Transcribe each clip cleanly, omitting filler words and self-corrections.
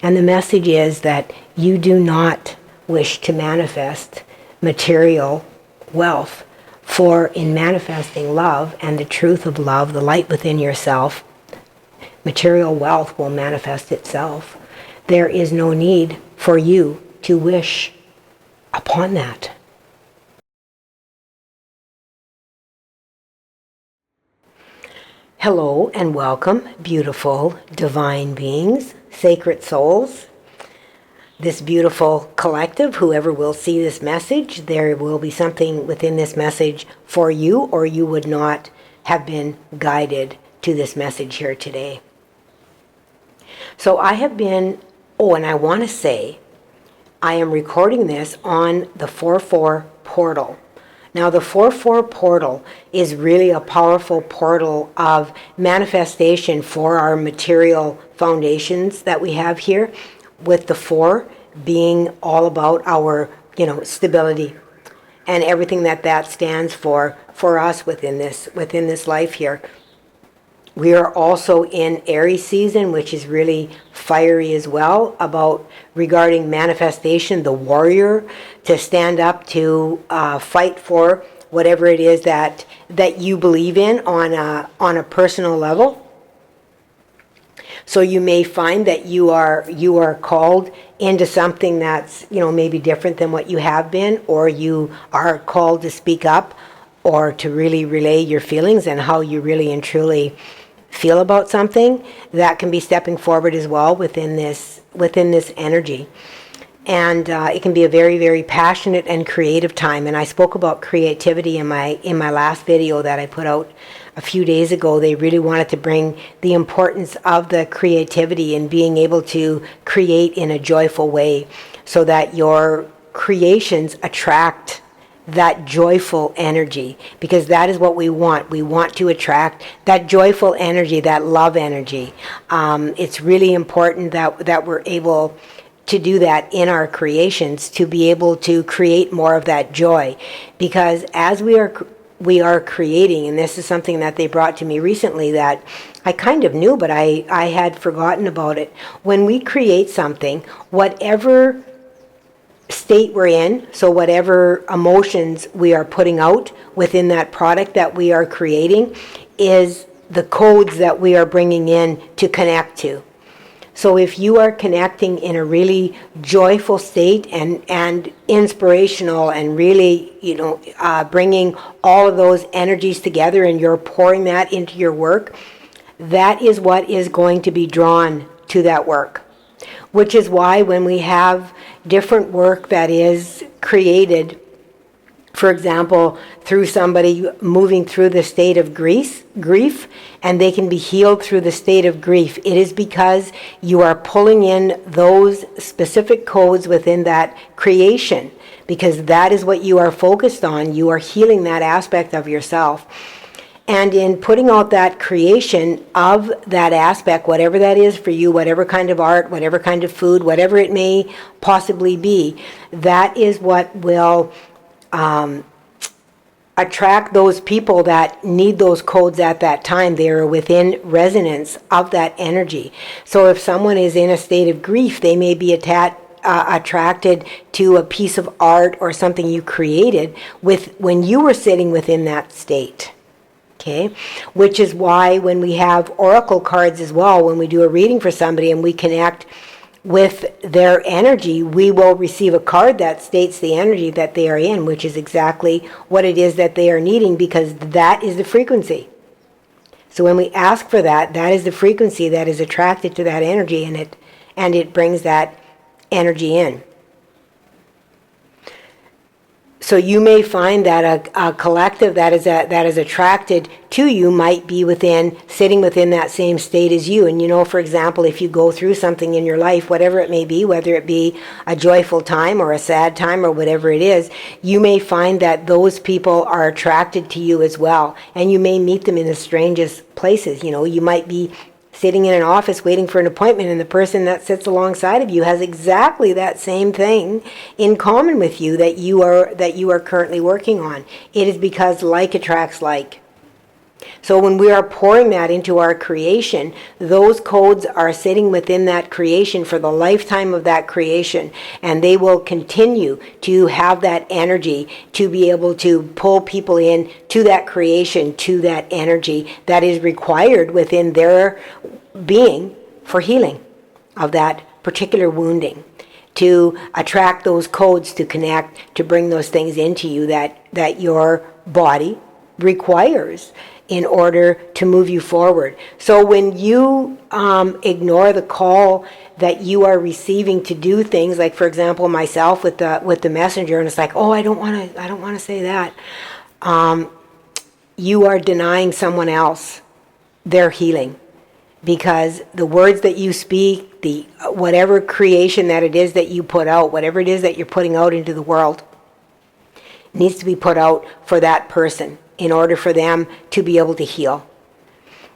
And the message is that you do not wish to manifest material wealth, for in manifesting love and the truth of love, the light within yourself, material wealth will manifest itself. There is no need for you to wish upon that. Hello and welcome, beautiful divine beings, sacred souls. This beautiful collective, whoever will see this message, there will be something within this message for you, or you would not have been guided to this message here today. So I have been, and I want to say, I am recording this on the 4-4 portal. Now the 4-4 portal is really a powerful portal of manifestation for our material foundations that we have here, with the 4 being all about our, stability and everything that stands for us within this life here. We are also in Aries season, which is really fiery as well, regarding manifestation, the warrior, to stand up to fight for whatever it is that you believe in on a personal level. So you may find that you are called into something that's maybe different than what you have been, or you are called to speak up or to really relay your feelings and how you really and truly feel about something. That can be stepping forward as well within this energy. And it can be a very, very passionate and creative time. And I spoke about creativity in my last video that I put out a few days ago. They really wanted to bring the importance of the creativity and being able to create in a joyful way, so that your creations attract that joyful energy, because that is what we want. We want to attract that joyful energy, that love energy. It's really important that we're able to do that in our creations, to be able to create more of that joy, because as we are creating, and this is something that they brought to me recently that I kind of knew, but I had forgotten about it. When we create something, whatever state we're in, so whatever emotions we are putting out within that product that we are creating, is the codes that we are bringing in to connect to. So if you are connecting in a really joyful state and inspirational, and really bringing all of those energies together, and you're pouring that into your work, that is what is going to be drawn to that work. Which is why when we have different work that is created, for example, through somebody moving through the state of grief, and they can be healed through the state of grief, it is because you are pulling in those specific codes within that creation, because that is what you are focused on. You are healing that aspect of yourself. And in putting out that creation of that aspect, whatever that is for you, whatever kind of art, whatever kind of food, whatever it may possibly be, that is what will attract those people that need those codes at that time. They are within resonance of that energy. So if someone is in a state of grief, they may be attracted to a piece of art or something you created when you were sitting within that state. Okay, which is why when we have oracle cards as well, when we do a reading for somebody and we connect with their energy, we will receive a card that states the energy that they are in, which is exactly what it is that they are needing, because that is the frequency. So when we ask for that, that is the frequency that is attracted to that energy, and it brings that energy in. So you may find that a collective that is attracted to you might be sitting within that same state as you. And for example, if you go through something in your life, whatever it may be, whether it be a joyful time or a sad time or whatever it is, you may find that those people are attracted to you as well. And you may meet them in the strangest places. You might be sitting in an office waiting for an appointment, and the person that sits alongside of you has exactly that same thing in common with you that you are currently working on. It is because like attracts like. So when we are pouring that into our creation, those codes are sitting within that creation for the lifetime of that creation, and they will continue to have that energy to be able to pull people in to that creation, to that energy that is required within their being for healing of that particular wounding, to attract those codes, to connect, to bring those things into you that your body requires in order to move you forward. So when you ignore the call that you are receiving to do things, like for example myself with the messenger, and it's like, oh, I don't want to say that. You are denying someone else their healing, because the words that you speak, the whatever creation that it is that you put out, whatever it is that you're putting out into the world, needs to be put out for that person in order for them to be able to heal.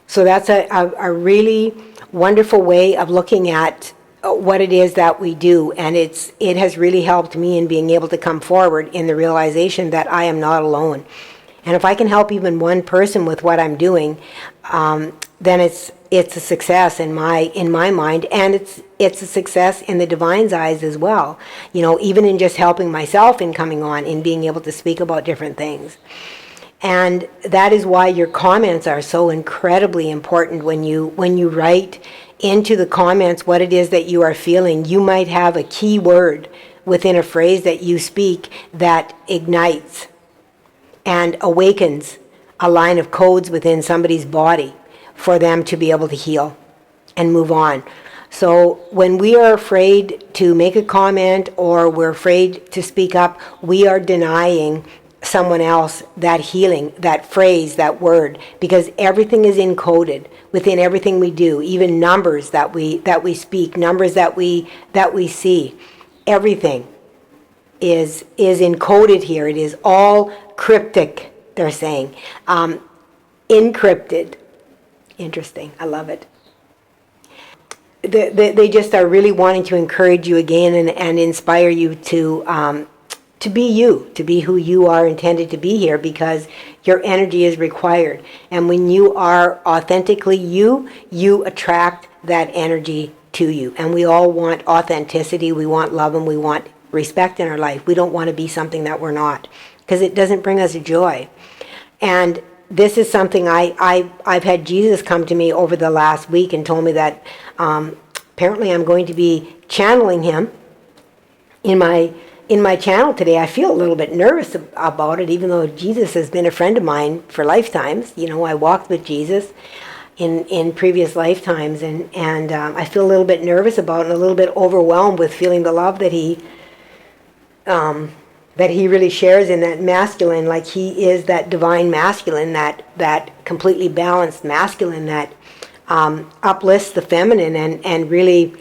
So that's a really wonderful way of looking at what it is that we do, and it has really helped me in being able to come forward in the realization that I am not alone. And if I can help even one person with what I'm doing, then it's a success in my mind, and it's a success in the divine's eyes as well. You know, even in just helping myself in coming on, in being able to speak about different things. And that is why your comments are so incredibly important. When you write into the comments what it is that you are feeling, you might have a key word within a phrase that you speak that ignites and awakens a line of codes within somebody's body for them to be able to heal and move on. So when we are afraid to make a comment, or we're afraid to speak up, we are denying someone else that healing, that phrase, that word, because everything is encoded within everything we do, even numbers that we speak, numbers that we see. Everything is encoded here. It is all cryptic, they're saying. Encrypted. Interesting. I love it. They just are really wanting to encourage you again and inspire you to be you, to be who you are intended to be here, because your energy is required. And when you are authentically you, you attract that energy to you. And we all want authenticity, we want love, and we want respect in our life. We don't want to be something that we're not, because it doesn't bring us joy. And this is something I've had Jesus come to me over the last week and told me that apparently I'm going to be channeling him in my channel today. I feel a little bit nervous about it, even though Jesus has been a friend of mine for lifetimes. You know, I walked with Jesus in previous lifetimes, and I feel a little bit nervous about it, and a little bit overwhelmed with feeling the love that he really shares in that masculine, like he is that divine masculine, that completely balanced masculine that uplifts the feminine and really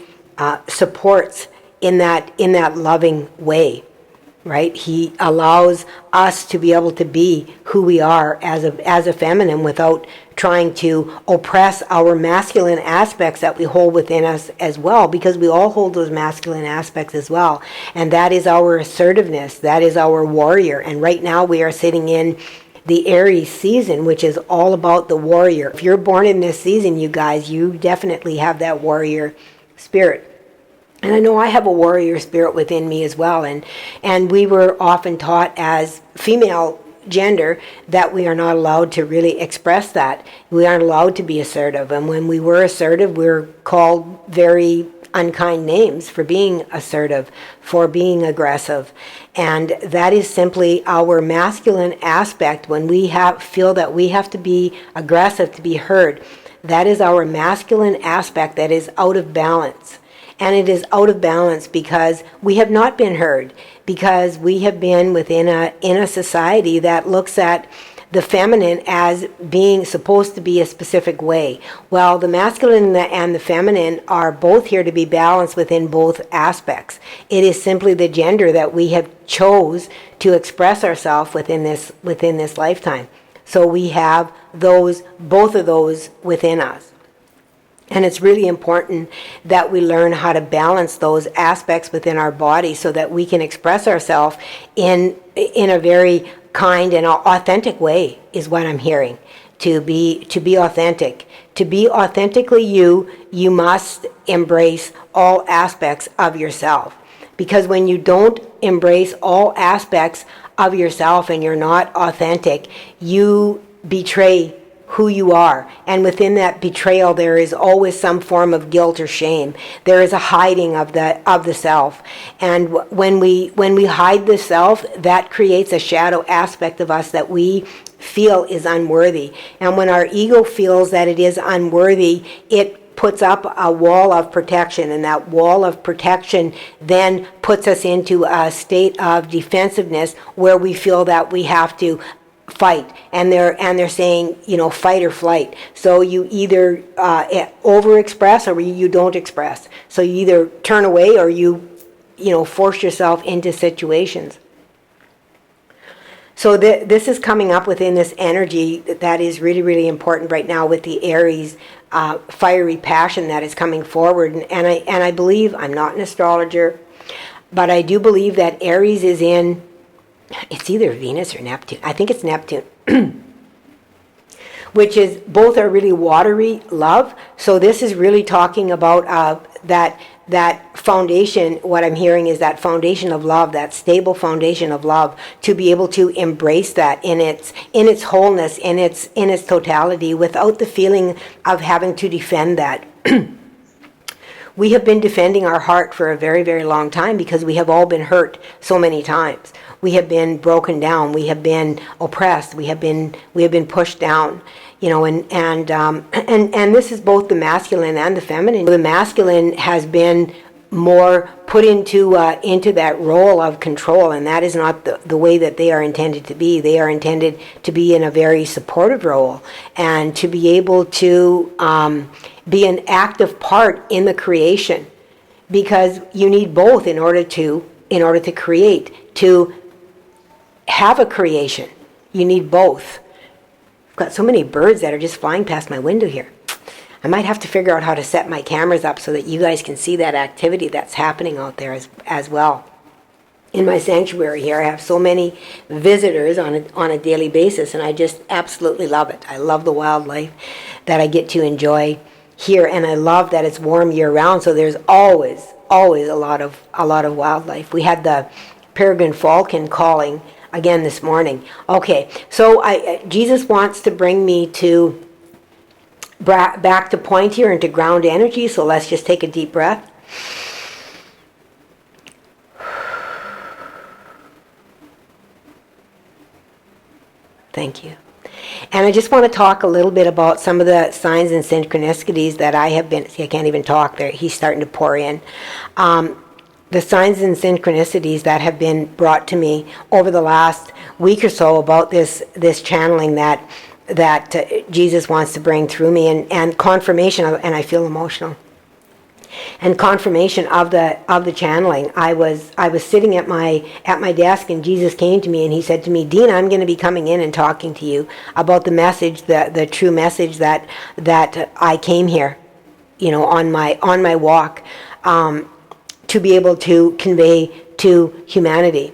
supports in that loving way, right? He allows us to be able to be who we are as a feminine without trying to oppress our masculine aspects that we hold within us as well, because we all hold those masculine aspects as well. And that is our assertiveness, that is our warrior. And right now we are sitting in the Aries season, which is all about the warrior. If you're born in this season, you guys, you definitely have that warrior spirit. And I know I have a warrior spirit within me as well. And we were often taught as female gender that we are not allowed to really express that. We aren't allowed to be assertive. And when we were assertive, we were called very unkind names for being assertive, for being aggressive. And that is simply our masculine aspect. When we feel that we have to be aggressive to be heard, that is our masculine aspect that is out of balance. And it is out of balance because we have not been heard, because we have been within a society that looks at the feminine as being supposed to be a specific way. Well, the masculine and the feminine are both here to be balanced within both aspects. It is simply the gender that we have chose to express ourselves within this lifetime. So we have both of those within us. And it's really important that we learn how to balance those aspects within our body so that we can express ourselves in a very kind and authentic way, is what I'm hearing. to be authentic. To be authentically you, you must embrace all aspects of yourself. Because when you don't embrace all aspects of yourself and you're not authentic, you betray who you are. And within that betrayal, there is always some form of guilt or shame. There is a hiding of the self. And when we hide the self, that creates a shadow aspect of us that we feel is unworthy. And when our ego feels that it is unworthy, it puts up a wall of protection, and that wall of protection then puts us into a state of defensiveness where we feel that we have to fight, and they're saying, fight or flight. So you either overexpress or you don't express. So you either turn away or you force yourself into situations. So this is coming up within this energy that is really, really important right now with the Aries fiery passion that is coming forward. And I believe, I'm not an astrologer, but I do believe that Aries is in, it's either Venus or Neptune. I think it's Neptune. Which is, both are really watery love. So this is really talking about that foundation. What I'm hearing is that foundation of love, that stable foundation of love, to be able to embrace that in its wholeness, in its totality, without the feeling of having to defend that. We have been defending our heart for a very, very long time because we have all been hurt so many times. We have been broken down. We have been oppressed. We have been pushed down. And this is both the masculine and the feminine. The masculine has been more put into that role of control, and that is not the way that they are intended to be. They are intended to be in a very supportive role and to be able to be an active part in the creation, because you need both in order to create, to have a creation. You need both. I've got so many birds that are just flying past my window here. I might have to figure out how to set my cameras up so that you guys can see that activity that's happening out there as well. In my sanctuary here, I have so many visitors on a daily basis, and I just absolutely love it. I love the wildlife that I get to enjoy here, and I love that it's warm year-round, so there's always a lot of wildlife. We had the peregrine falcon calling again this morning. Okay, so Jesus wants to bring me to back to point here and to ground energy, so let's just take a deep breath. Thank you. And I just want to talk a little bit about some of the signs and synchronicities that I have been, see, I can't even talk there, he's starting to pour in. The signs and synchronicities that have been brought to me over the last week or so about this channeling that Jesus wants to bring through me, and confirmation of, and I feel emotional, and confirmation of the channeling. I was sitting at my desk, and Jesus came to me and he said to me, Dene, I'm going to be coming in and talking to you about the message, the true message that I came here, on my walk, to be able to convey to humanity.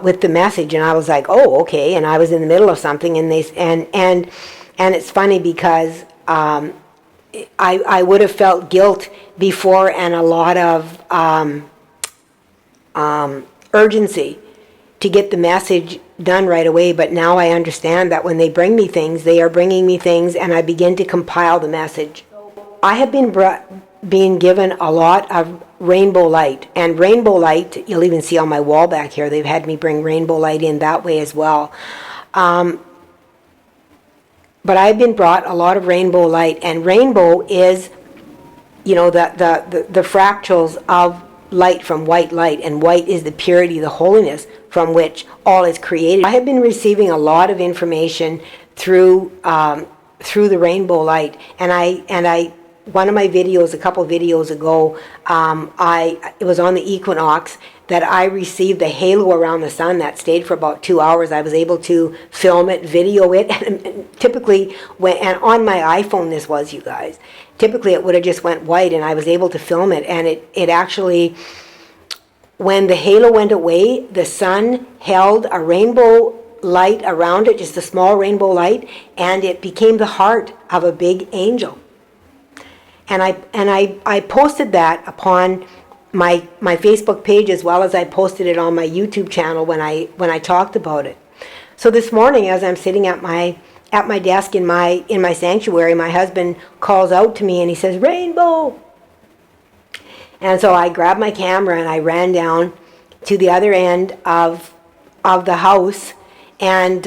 With the message. And I was like, oh, okay. And I was in the middle of something, and it's funny because I would have felt guilt before, and a lot of urgency to get the message done right away. But now I understand that when they bring me things, they are bringing me things, and I begin to compile the message. I have been being given a lot of rainbow light, and rainbow light, you'll even see on my wall back here, they've had me bring rainbow light in that way as well. But I've been brought a lot of rainbow light, and rainbow is, the fractals of light from white light, and white is the purity, the holiness from which all is created. I have been receiving a lot of information through the rainbow light, and I one of my videos, a couple of videos ago, it was on the equinox that I received the halo around the sun that stayed for about 2 hours. I was able to film it, video it, and typically, and on my iPhone this was, you guys, typically it would have just went white, and I was able to film it, and it actually, when the halo went away, the sun held a rainbow light around it, just a small rainbow light, and it became the heart of a big angel. And I posted that upon my Facebook page, as well as I posted it on my YouTube channel when I talked about it. So this morning, as I'm sitting at my desk in my sanctuary, my husband calls out to me and he says, "Rainbow!" And so I grabbed my camera and I ran down to the other end of the house and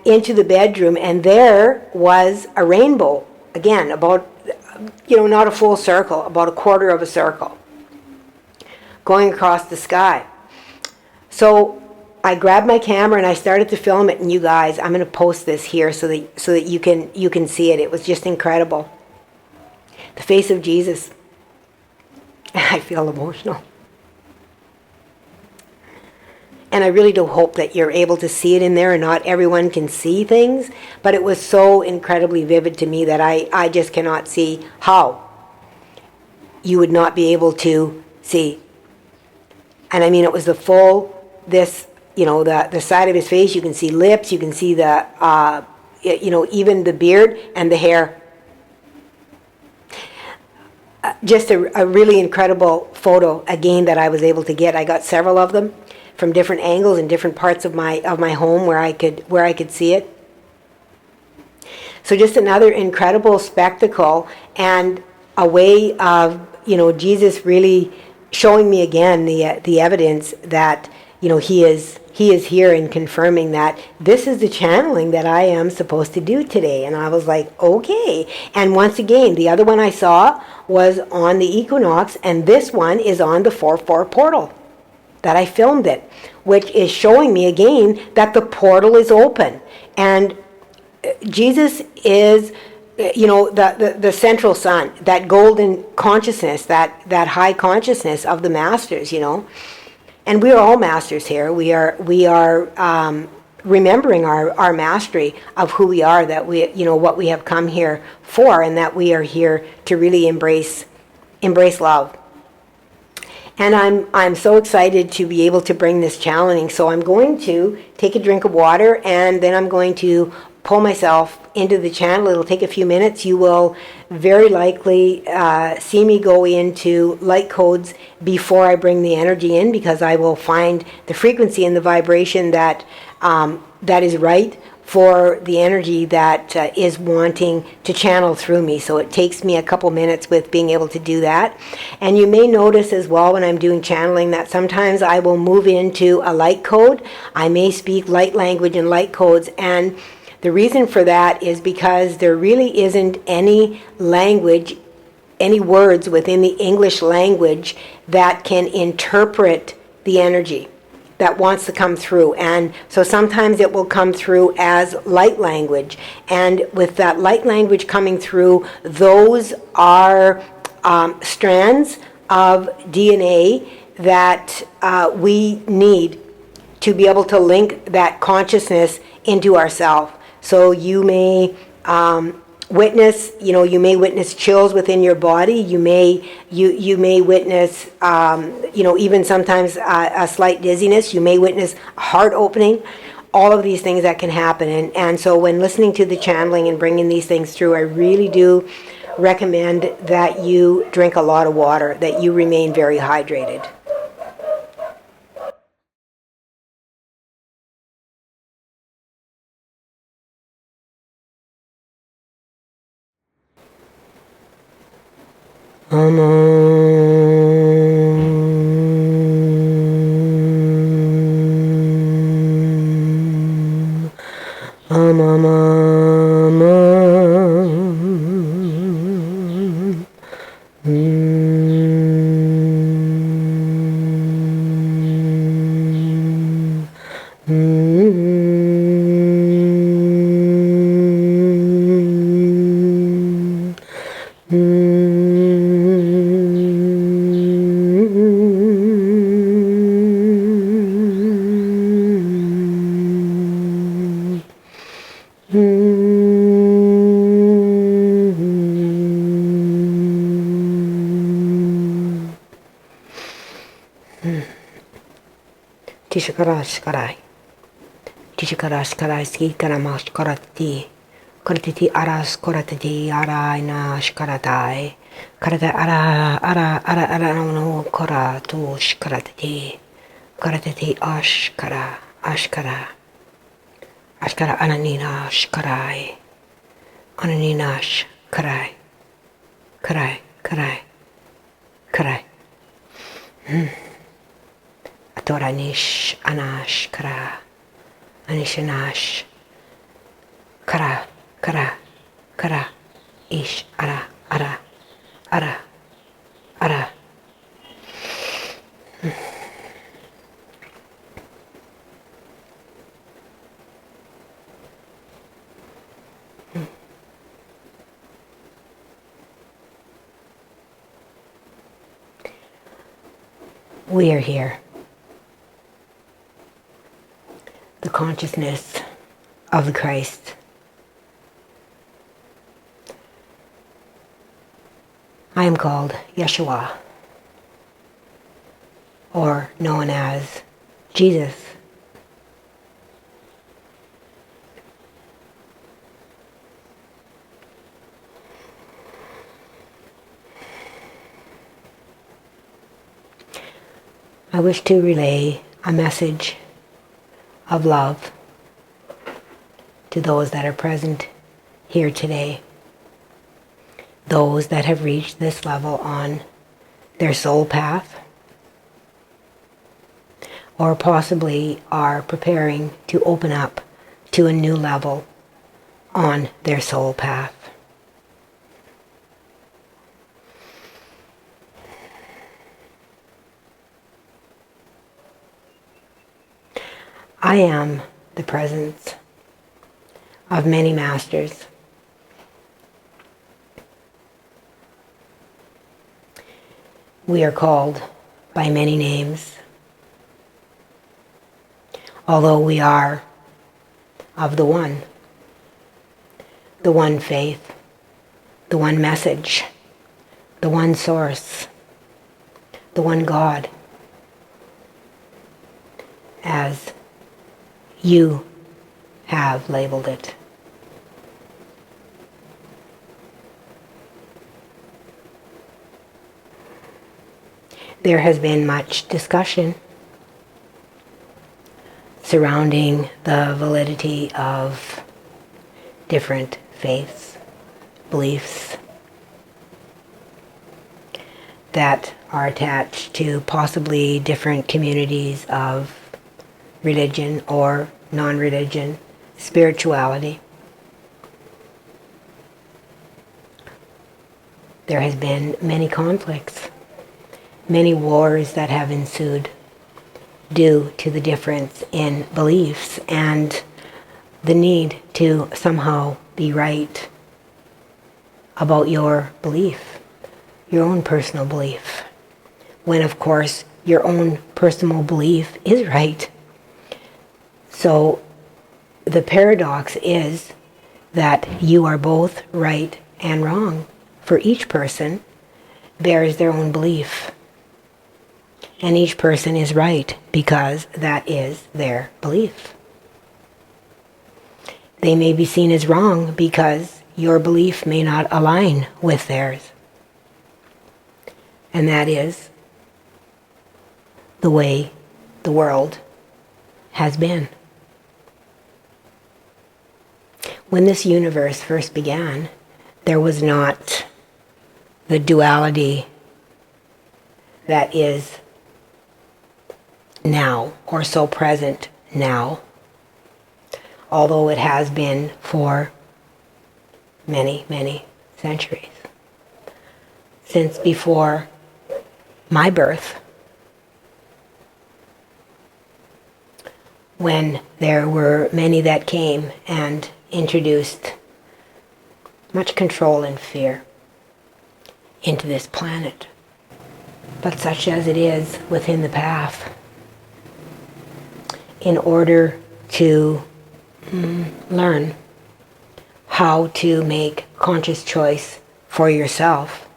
into the bedroom, and there was a rainbow, again, about, not a full circle, about a quarter of a circle, going across the sky. So I grabbed my camera and I started to film it, and you guys, I'm going to post this here so that you can see it. It was just incredible. The face of Jesus. I feel emotional. And I really do hope that you're able to see it in there, and not everyone can see things, but it was so incredibly vivid to me that I just cannot see how you would not be able to see. And I mean, it was the side of his face. You can see lips, you can see even the beard and the hair. Just a really incredible photo, again, that I was able to get. I got several of them from different angles and different parts of my home where I could see it. So just another incredible spectacle, and a way of Jesus really showing me again the evidence that he is here, and confirming that this is the channeling that I am supposed to do today. And I was like, okay. And once again, the other one I saw was on the equinox, and this one is on the 4/4 portal that I filmed it, which is showing me again that the portal is open. And Jesus is, the central sun, that golden consciousness, that high consciousness of the masters, And we are all masters here. We are remembering our mastery of who we are, that we, what we have come here for, and that we are here to really embrace love. And I'm so excited to be able to bring this channeling. So I'm going to take a drink of water, and then I'm going to pull myself into the channel. It'll take a few minutes. You will very likely see me go into light codes before I bring the energy in, because I will find the frequency and the vibration that is right for the energy that is wanting to channel through me. So it takes me a couple minutes with being able to do that. And you may notice as well when I'm doing channeling that sometimes I will move into a light code. I may speak light language and light codes, and the reason for that is because there really isn't any language, any words within the English language that can interpret the energy that wants to come through. And so sometimes it will come through as light language. And with that light language coming through, those are strands of DNA that we need to be able to link that consciousness into ourself. So you may witness chills within your body. You may witness even sometimes a slight dizziness. You may witness heart opening. All of these things that can happen. And so when listening to the channeling and bringing these things through, I really do recommend that you drink a lot of water, that you remain very hydrated. Tishakarai. Tishikaras karaski karamash karati. Karatiti aras koratiti arainash karatai. Karata ara no karatush karatiti. Karatiti ashkara. Ashkara ananinash karai. Ananinash karai. Karai. Atoranish anash kara. Anishanash kara. Ish ara. We are here. The consciousness of the Christ. I am called Yeshua, or known as Jesus. I wish to relay a message of love to those that are present here today, those that have reached this level on their soul path, or possibly are preparing to open up to a new level on their soul path. I am the presence of many masters. We are called by many names, although we are of the one faith, the one message, the one source, the one God, as you have labeled it. There has been much discussion surrounding the validity of different faiths, beliefs that are attached to possibly different communities of religion or non-religion, spirituality. There has been many conflicts, many wars that have ensued due to the difference in beliefs and the need to somehow be right about your belief, your own personal belief, when of course your own personal belief is right. So the paradox is that you are both right and wrong, for each person bears their own belief. And each person is right because that is their belief. They may be seen as wrong because your belief may not align with theirs. And that is the way the world has been. When this universe first began, there was not the duality that is now, or so present now, although it has been for many, many centuries. Since before my birth, when there were many that came and introduced much control and fear into this planet. But such as it is within the path, in order to learn how to make conscious choice for yourself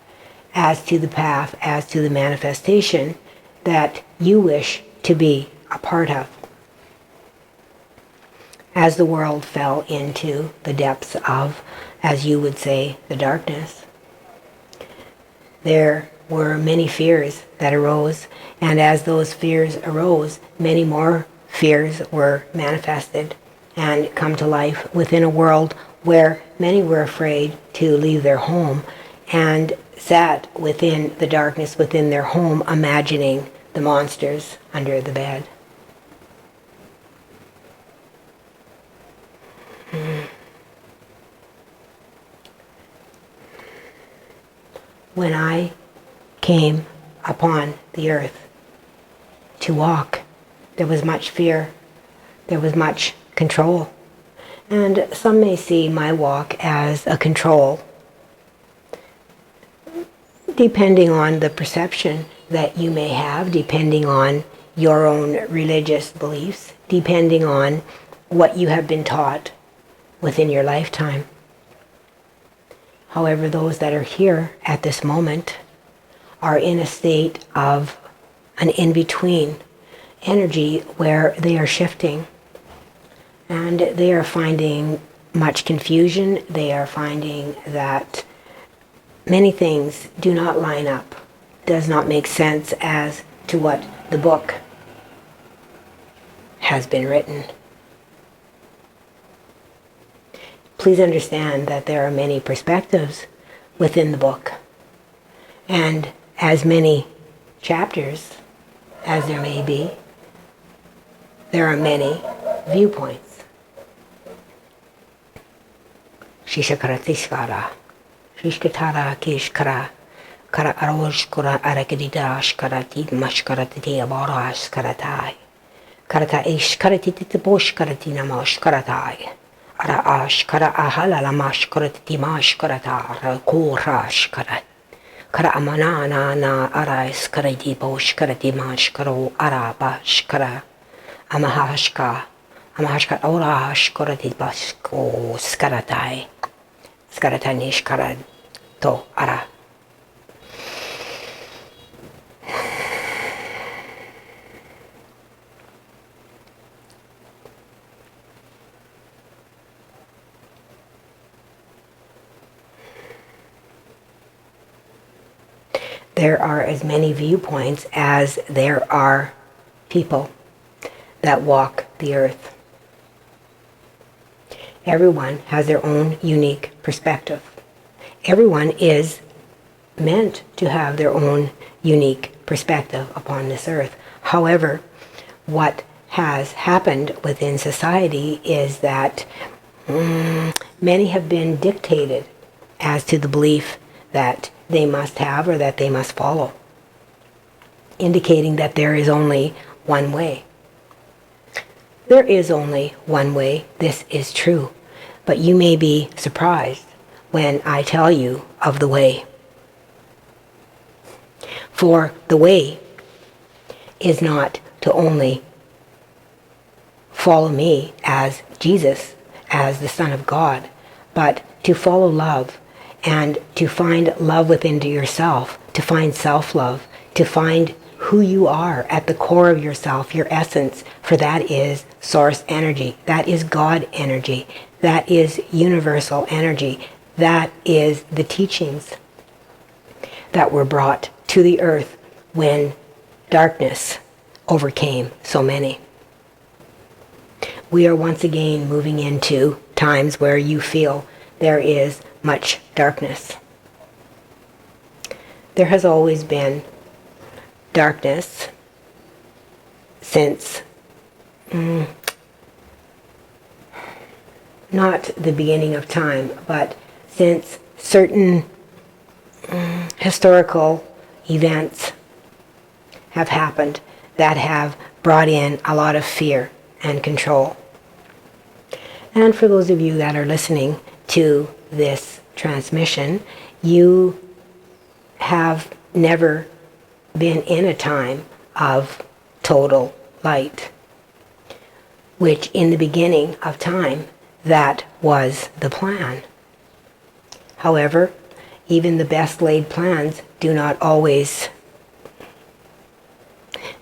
as to the path, as to the manifestation that you wish to be a part of. as the world fell into the depths of, as you would say, the darkness. There were many fears that arose, and as those fears arose, many more fears were manifested and come to life within a world where many were afraid to leave their home and sat within the darkness within their home, imagining the monsters under the bed. When I came upon the earth to walk, there was much fear, there was much control. And some may see my walk as a control, depending on the perception that you may have, depending on your own religious beliefs, depending on what you have been taught within your lifetime. However, those that are here at this moment are in a state of an in-between energy where they are shifting. And they are finding much confusion. They are finding that many things do not line up, does not make sense as to what the book has been written. Please understand that there are many perspectives within the book, and as many chapters as there may be, there are many viewpoints. Shishakaratishkara, Shishkatara Kishkara, Kara Aroshkura Arakididashkarati Mashkaratiti Abarashkaratai, Karata Ishkaratitiboshkaratina Moshkaratai. Ara ashkara ahala lamashkarat dimashkarata korashkarat. Kara amanana na ara iskarati boshkarati mashkaro ara bashkara. Amahashka ora ashkarati bashko skaratai. Skaratanishkarat to ara. There are as many viewpoints as there are people that walk the earth. Everyone has their own unique perspective. Everyone is meant to have their own unique perspective upon this earth. However, what has happened within society is that many have been dictated as to the belief that they must have or that they must follow, indicating that there is only one way. There is only one way, this is true, but you may be surprised when I tell you of the way. For the way is not to only follow me as Jesus, as the Son of God, but to follow love, and to find love within yourself, to find self-love, to find who you are at the core of yourself, your essence, for that is source energy, that is God energy, that is universal energy, that is the teachings that were brought to the earth when darkness overcame so many. We are once again moving into times where you feel there is much darkness. There has always been darkness since not the beginning of time, but since certain historical events have happened that have brought in a lot of fear and control. And for those of you that are listening to this transmission, you have never been in a time of total light, which in the beginning of time, that was the plan. However, even the best laid plans do not always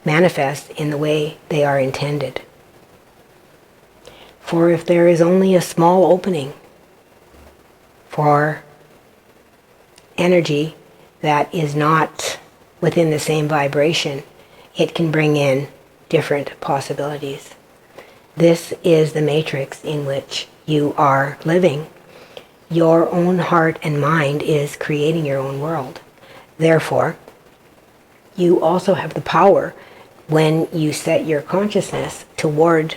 manifest in the way they are intended. For if there is only a small opening for energy that is not within the same vibration, it can bring in different possibilities. This is the matrix in which you are living. Your own heart and mind is creating your own world. Therefore, you also have the power, when you set your consciousness toward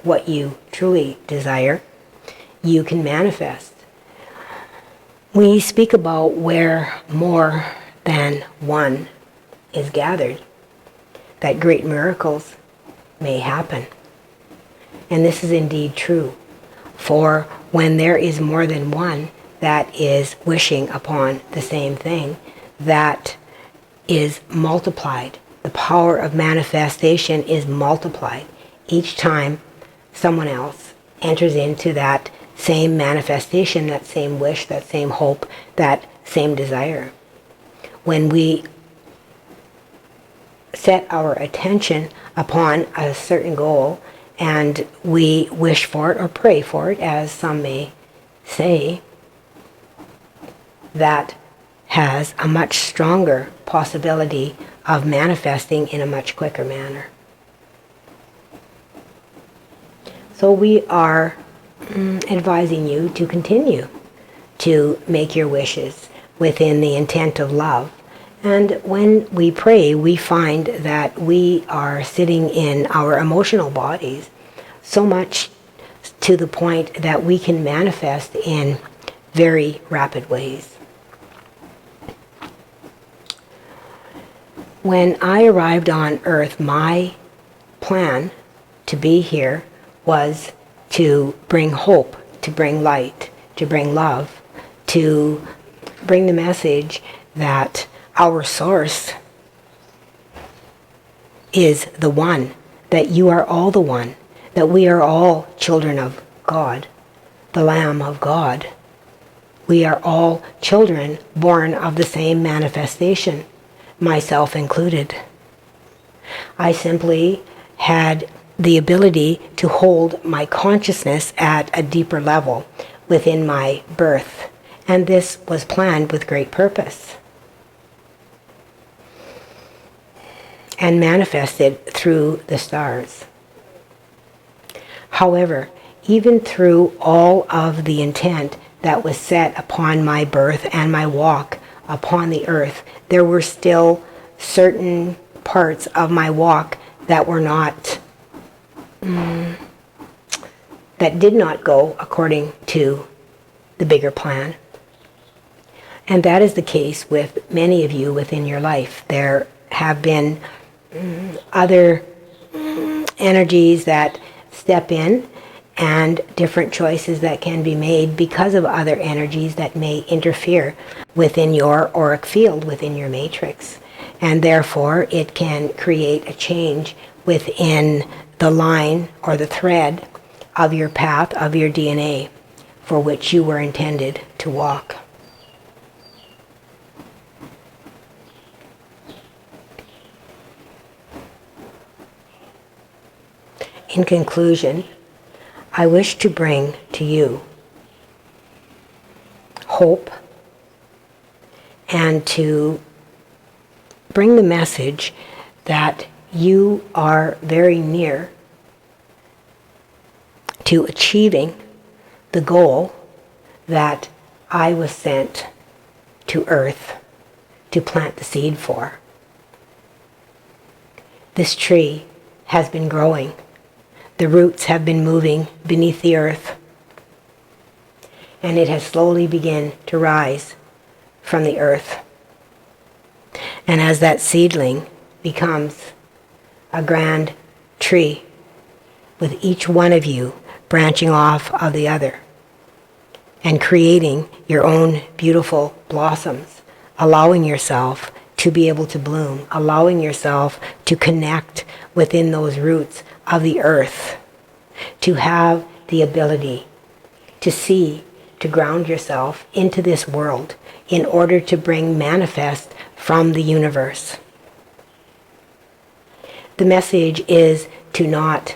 what you truly desire, you can manifest. We speak about where more than one is gathered, that great miracles may happen. And this is indeed true. For when there is more than one that is wishing upon the same thing, that is multiplied. The power of manifestation is multiplied each time someone else enters into that same manifestation, that same wish, that same hope, that same desire. When we set our attention upon a certain goal and we wish for it or pray for it, as some may say, that has a much stronger possibility of manifesting in a much quicker manner. So we are advising you to continue to make your wishes within the intent of love. And when we pray, we find that we are sitting in our emotional bodies so much to the point that we can manifest in very rapid ways. When I arrived on Earth, my plan to be here was to bring hope, to bring light, to bring love, to bring the message that our source is the one, that you are all the one, that we are all children of God, the Lamb of God. We are all children born of the same manifestation, myself included. I simply had the ability to hold my consciousness at a deeper level within my birth, and this was planned with great purpose and manifested through the stars. However, even through all of the intent that was set upon my birth and my walk upon the earth, there were still certain parts of my walk that were not that did not go according to the bigger plan. And that is the case with many of you within your life. There have been other energies that step in, and different choices that can be made because of other energies that may interfere within your auric field, within your matrix. And therefore, it can create a change within the line or the thread of your path, of your DNA, for which you were intended to walk. In conclusion, I wish to bring to you hope and to bring the message that you are very near to achieving the goal that I was sent to Earth to plant the seed for. This tree has been growing. The roots have been moving beneath the earth, and it has slowly begun to rise from the earth. And as that seedling becomes a grand tree, with each one of you branching off of the other and creating your own beautiful blossoms, allowing yourself to be able to bloom, allowing yourself to connect within those roots of the earth, to have the ability to see, to ground yourself into this world in order to bring manifest from the universe. The message is to not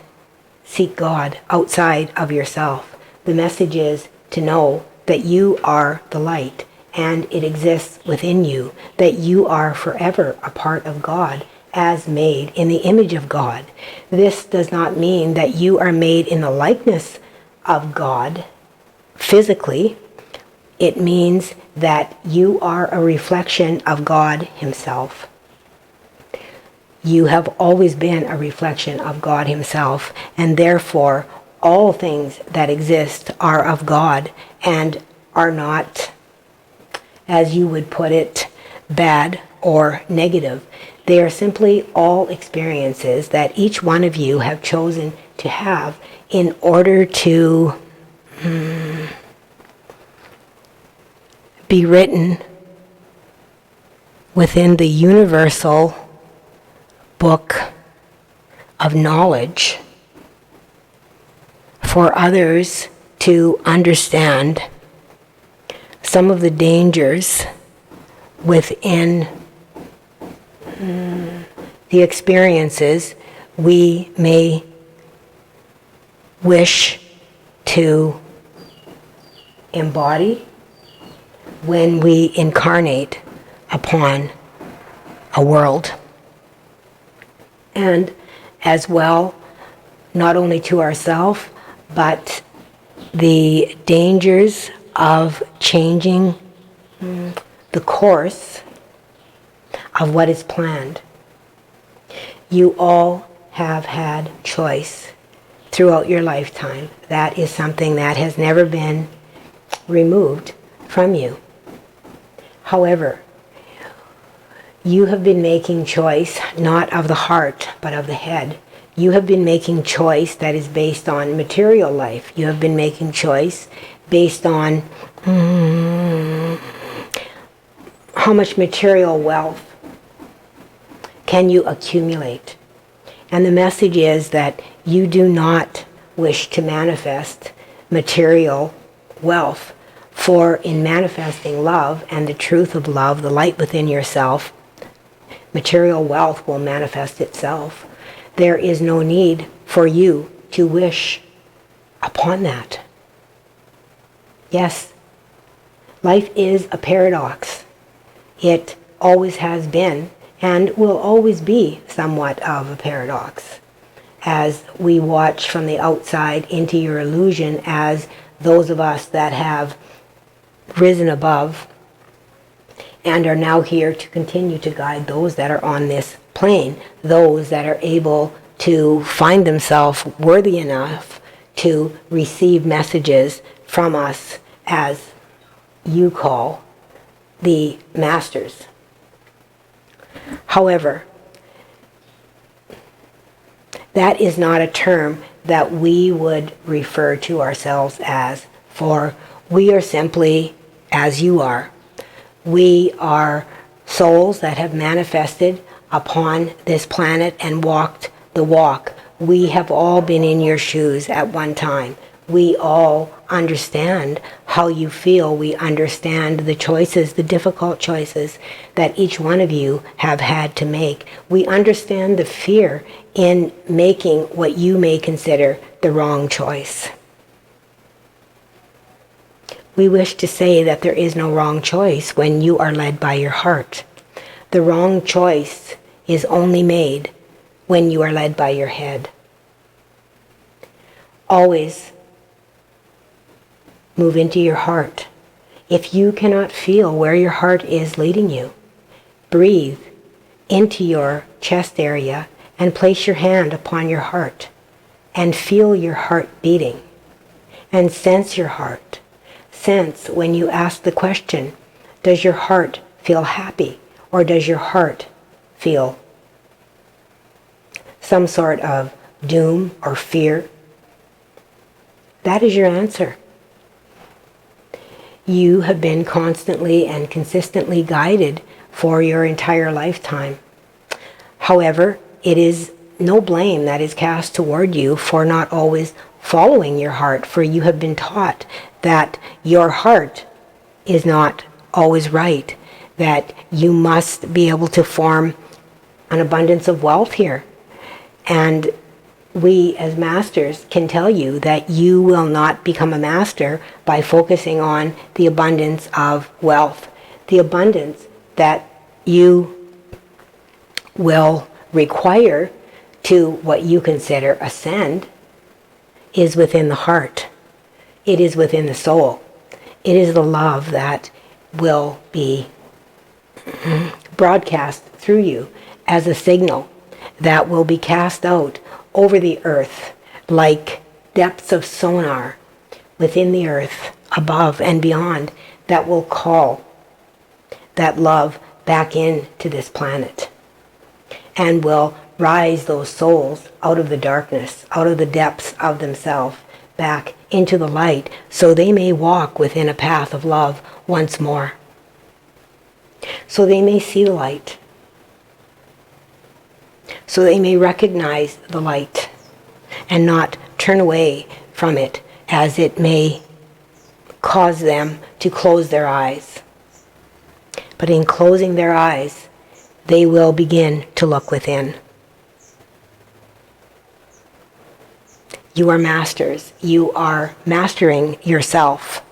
seek God outside of yourself. The message is to know that you are the light and it exists within you, that you are forever a part of God as made in the image of God. This does not mean that you are made in the likeness of God physically. It means that you are a reflection of God Himself. You have always been a reflection of God Himself, and therefore all things that exist are of God and are not, as you would put it, bad or negative. They are simply all experiences that each one of you have chosen to have in order to be written within the universal book of knowledge for others to understand some of the dangers within the experiences we may wish to embody when we incarnate upon a world. And as well, not only to ourselves, but the dangers of changing the course of what is planned. You all have had choice throughout your lifetime. That is something that has never been removed from you. However, you have been making choice not of the heart, but of the head. You have been making choice that is based on material life. You have been making choice based on how much material wealth can you accumulate. And the message is that you do not wish to manifest material wealth, for in manifesting love and the truth of love, the light within yourself, material wealth will manifest itself. There is no need for you to wish upon that. Yes, life is a paradox. It always has been and will always be somewhat of a paradox. As we watch from the outside into your illusion, as those of us that have risen above and are now here to continue to guide those that are on this plane, those that are able to find themselves worthy enough to receive messages from us, as you call the masters. However, that is not a term that we would refer to ourselves as, for we are simply as you are. We are souls that have manifested upon this planet and walked the walk. We have all been in your shoes at one time. We all understand how you feel. We understand the choices, the difficult choices that each one of you have had to make. We understand the fear in making what you may consider the wrong choice. We wish to say that there is no wrong choice when you are led by your heart. The wrong choice is only made when you are led by your head. Always move into your heart. If you cannot feel where your heart is leading you, breathe into your chest area and place your hand upon your heart and feel your heart beating and sense your heart. Sense when you ask the question, does your heart feel happy or does your heart feel some sort of doom or fear? That is your answer. You have been constantly and consistently guided for your entire lifetime. However, it is no blame that is cast toward you for not always following your heart, for you have been taught that your heart is not always right, that you must be able to form an abundance of wealth here. And we as masters can tell you that you will not become a master by focusing on the abundance of wealth. The abundance that you will require to what you consider ascend is within the heart. It is within the soul. It is the love that will be broadcast through you as a signal that will be cast out over the earth like depths of sonar within the earth, above and beyond, that will call that love back into this planet and will rise those souls out of the darkness, out of the depths of themselves, back into the light, so they may walk within a path of love once more. So they may see the light. So they may recognize the light and not turn away from it, as it may cause them to close their eyes. But in closing their eyes, they will begin to look within. You are masters. You are mastering yourself.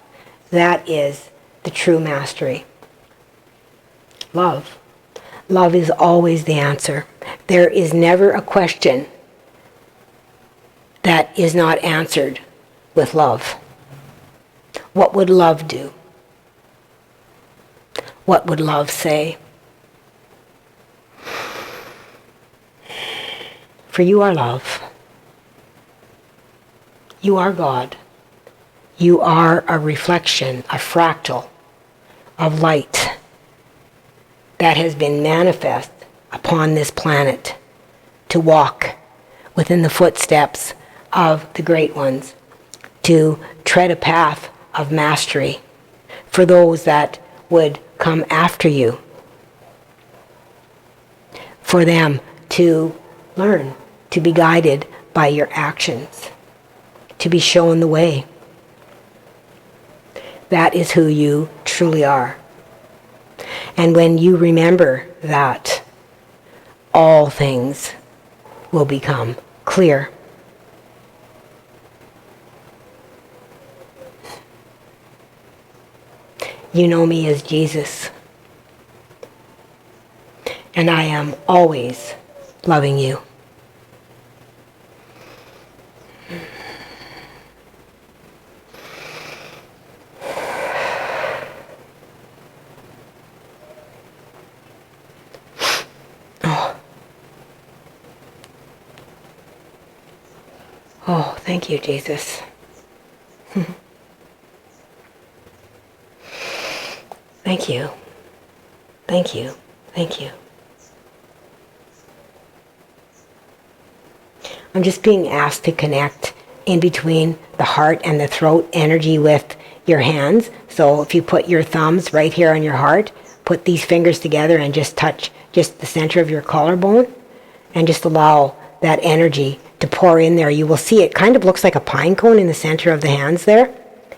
That is the true mastery. Love. Love is always the answer. There is never a question that is not answered with love. What would love do? What would love say? For you are love. You are God. You are a reflection, a fractal of light that has been manifest upon this planet to walk within the footsteps of the great ones, to tread a path of mastery for those that would come after you, for them to learn, to be guided by your actions, to be shown the way. That is who you truly are. And when you remember that, all things will become clear. You know me as Jesus. And I am always loving you. Oh, thank you, Jesus. Thank you. Thank you. Thank you. I'm just being asked to connect in between the heart and the throat energy with your hands. So if you put your thumbs right here on your heart, put these fingers together and just touch just the center of your collarbone and just allow that energy to pour in there. You will see it kind of looks like a pine cone in the center of the hands there,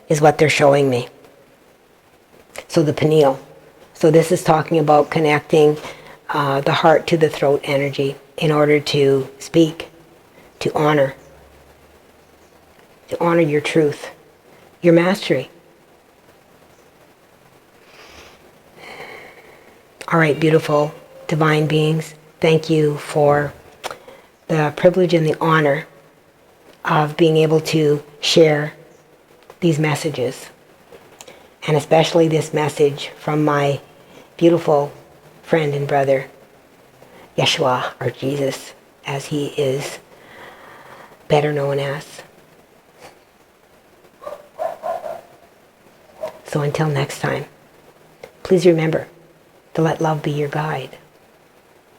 is what they're showing me. So the pineal. So this is talking about connecting the heart to the throat energy in order to speak, to honor your truth, your mastery. All right, beautiful divine beings, thank you for the privilege and the honor of being able to share these messages, and especially this message from my beautiful friend and brother, Yeshua, or Jesus, as he is better known as. So until next time, please remember to let love be your guide.